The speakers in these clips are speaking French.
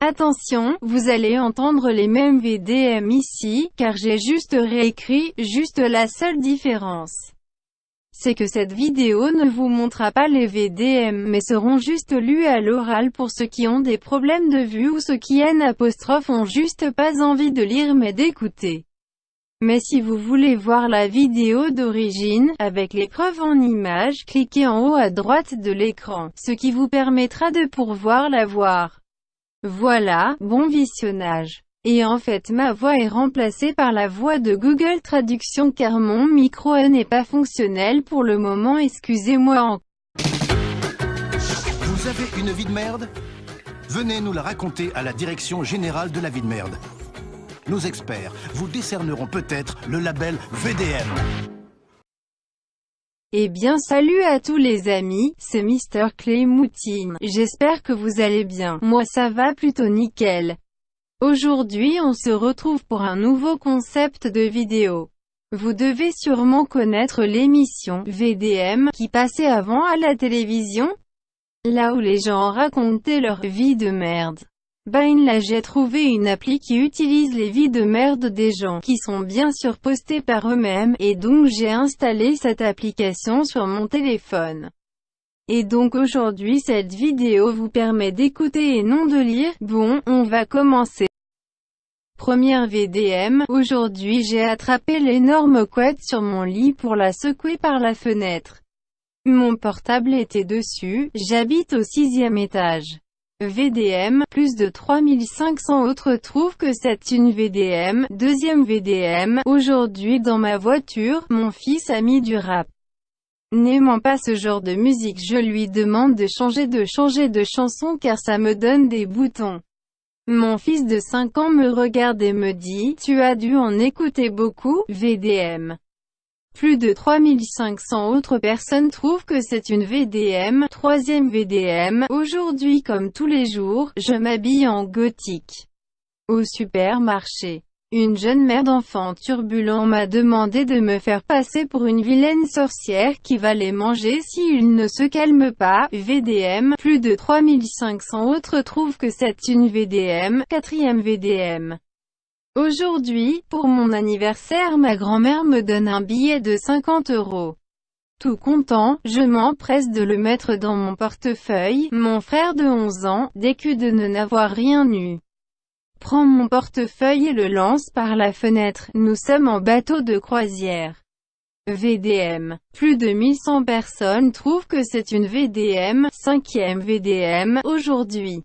Attention, vous allez entendre les mêmes VDM ici, car j'ai juste réécrit, juste la seule différence, c'est que cette vidéo ne vous montrera pas les VDM, mais seront juste lus à l'oral pour ceux qui ont des problèmes de vue ou ceux qui ont juste pas envie de lire mais d'écouter. Mais si vous voulez voir la vidéo d'origine, avec les preuves en images, cliquez en haut à droite de l'écran, ce qui vous permettra de pouvoir la voir. Voilà, bon visionnage. Et en fait ma voix est remplacée par la voix de Google Traduction car mon micro n'est pas fonctionnel pour le moment, excusez-moi. Vous avez une vie de merde? Venez nous la raconter à la Direction Générale de la Vie de Merde. Nos experts vous décerneront peut-être le label VDM. Eh bien salut à tous les amis, c'est Mister Clémoutine. J'espère que vous allez bien. Moi ça va plutôt nickel. Aujourd'hui on se retrouve pour un nouveau concept de vidéo. Vous devez sûrement connaître l'émission VDM qui passait avant à la télévision, là où les gens racontaient leur vie de merde. Ben là j'ai trouvé une appli qui utilise les vies de merde des gens, qui sont bien sûr postées par eux-mêmes, et donc j'ai installé cette application sur mon téléphone. Et donc aujourd'hui cette vidéo vous permet d'écouter et non de lire. Bon, on va commencer. Première VDM, aujourd'hui j'ai attrapé l'énorme couette sur mon lit pour la secouer par la fenêtre. Mon portable était dessus, j'habite au 6e étage. VDM, plus de 3500 autres trouvent que c'est une VDM. Deuxième VDM, aujourd'hui dans ma voiture, mon fils a mis du rap. N'aimant pas ce genre de musique, je lui demande de changer de chanson car ça me donne des boutons. Mon fils de 5 ans me regarde et me dit, tu as dû en écouter beaucoup, VDM. Plus de 3500 autres personnes trouvent que c'est une VDM. Troisième VDM, aujourd'hui comme tous les jours, je m'habille en gothique. Au supermarché. Une jeune mère d'enfant turbulent m'a demandé de me faire passer pour une vilaine sorcière qui va les manger s'ils ne se calment pas. VDM, plus de 3500 autres trouvent que c'est une VDM. Quatrième VDM. Aujourd'hui, pour mon anniversaire ma grand-mère me donne un billet de 50 €. Tout content, je m'empresse de le mettre dans mon portefeuille. Mon frère de 11 ans, déçu de ne n'avoir rien eu, prend mon portefeuille et le lance par la fenêtre. Nous sommes en bateau de croisière. VDM. Plus de 1100 personnes trouvent que c'est une VDM. Cinquième VDM, aujourd'hui.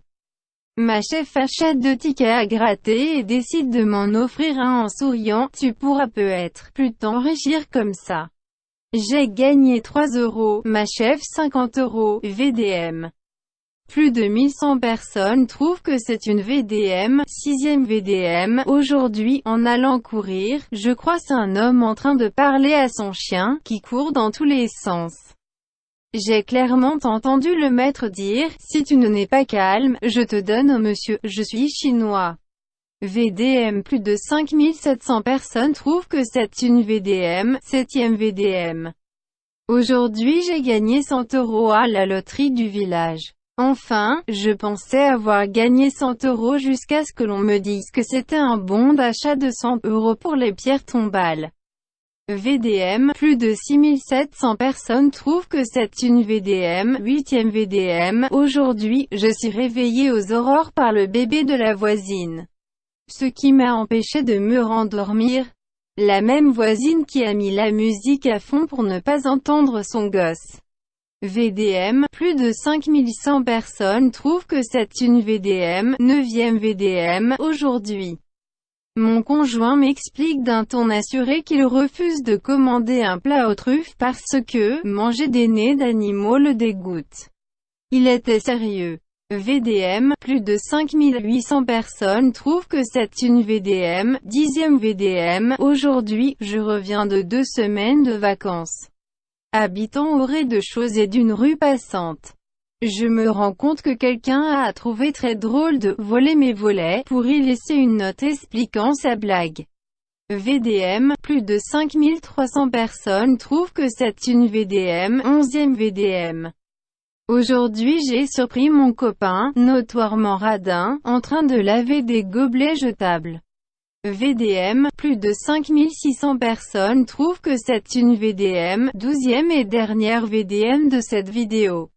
Ma chef achète 2 tickets à gratter et décide de m'en offrir un en souriant. Tu pourras peut-être plus t'enrichir comme ça. J'ai gagné 3 €. Ma chef 50 €. VDM. Plus de 1100 personnes trouvent que c'est une VDM. Sixième VDM, aujourd'hui, en allant courir, je croise un homme en train de parler à son chien, qui court dans tous les sens. J'ai clairement entendu le maître dire, si tu ne n'es pas calme, je te donne un monsieur, je suis chinois. VDM, plus de 5700 personnes trouvent que c'est une VDM. Septième VDM. Aujourd'hui j'ai gagné 100 € à la loterie du village. Enfin, je pensais avoir gagné 100 € jusqu'à ce que l'on me dise que c'était un bon d'achat de 100 € pour les pierres tombales. VDM, plus de 6700 personnes trouvent que c'est une VDM. Huitième VDM, aujourd'hui, je suis réveillée aux aurores par le bébé de la voisine. Ce qui m'a empêché de me rendormir. La même voisine qui a mis la musique à fond pour ne pas entendre son gosse. VDM, plus de 5100 personnes trouvent que c'est une VDM. Neuvième VDM, aujourd'hui. Mon conjoint m'explique d'un ton assuré qu'il refuse de commander un plat aux truffes parce que manger des nez d'animaux le dégoûte. Il était sérieux. VDM, plus de 5800 personnes trouvent que c'est une VDM. Dixième VDM, aujourd'hui, je reviens de 2 semaines de vacances. Habitant au rez-de-chaussée d'une rue passante. Je me rends compte que quelqu'un a trouvé très drôle de « voler mes volets » pour y laisser une note expliquant sa blague. VDM, plus de 5300 personnes trouvent que c'est une VDM. Onzième VDM. Aujourd'hui j'ai surpris mon copain, notoirement radin, en train de laver des gobelets jetables. VDM, plus de 5600 personnes trouvent que c'est une VDM, 12e et dernière VDM de cette vidéo.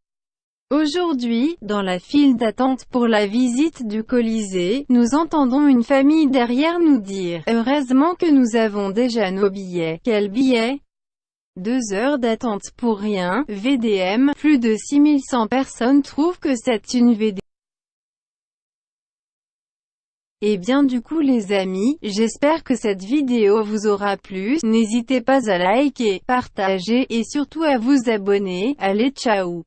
Aujourd'hui, dans la file d'attente pour la visite du Colisée, nous entendons une famille derrière nous dire « Heureusement que nous avons déjà nos billets ». Quels billets? 2 heures d'attente pour rien. VDM, plus de 6100 personnes trouvent que c'est une VDM. Et bien du coup les amis, j'espère que cette vidéo vous aura plu, n'hésitez pas à liker, partager et surtout à vous abonner. Allez ciao!